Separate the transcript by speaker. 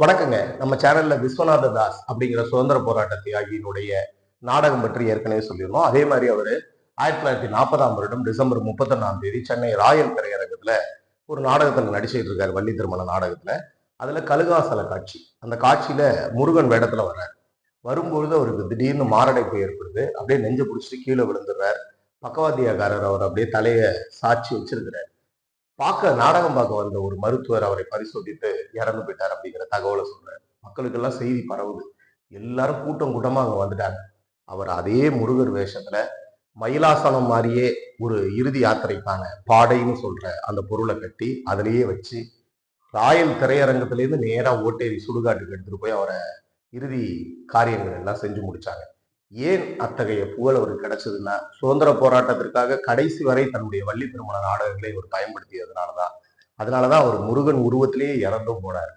Speaker 1: வணக்கங்க. நம்ம சேனல்ல விஸ்வநாத தாஸ் அப்படிங்கிற சுதந்திர போராட்ட தியாகியினுடைய நாடகம் பற்றி ஏற்கனவே சொல்லியிருந்தோம். அதே மாதிரி அவரு 1940ஆம் வருடம் டிசம்பர் 31ஆம் தேதி சென்னை ராயல் திரையரங்கத்துல ஒரு நாடகத்துல நடிச்சிட்டு இருக்காரு. வள்ளி திருமண நாடகத்துல. அதுல கழுகாசல காட்சி. அந்த காட்சியில முருகன் வேடத்துல வர்றாரு. வரும்பொழுது அவருக்கு திடீர்னு மாரடைப்பு ஏற்படுது. அப்படியே நெஞ்ச பிடிச்சிட்டு கீழே விழுந்துடுறாரு. பக்கவாத்தியக்காரர் அவர் அப்படியே தலைய சாய்ச்சி வச்சிருக்கிறார். நாடகம் பார்க்க வந்த ஒரு மருத்துவர் அவரை பரிசோதித்து இறந்து போயிட்டார் அப்படிங்கிற தகவலை சொல்றாரு. மக்களுக்கெல்லாம் செய்தி பரவுது. எல்லாரும் கூட்டம் கூட்டமா அங்க வந்துட்டாங்க. அவர் அதே முருகர் வேஷத்துல மயிலாசனம் மாதிரியே ஒரு இறுதி யாத்திரைக்கான பாடைன்னு சொல்ற அந்த பொருளை கட்டி அதிலேயே வச்சு ராயல் திரையரங்கத்திலேருந்து நேரா ஓட்டேரி சுடுகாட்டுக்கு எடுத்துட்டு போய் அவரை இறுதி காரியங்கள் எல்லாம் செஞ்சு முடிச்சாங்க. ஏன் அத்தகைய புகழ் அவருக்கு கிடைச்சதுன்னா, சுதந்திர போராட்டத்திற்காக கடைசி வரை தன்னுடைய வள்ளி திருமண நாடகங்களை அவர் பயன்படுத்தியதுனாலதான். அதனாலதான் அவர் முருகன் உருவத்திலேயே இறந்தும் போனார்.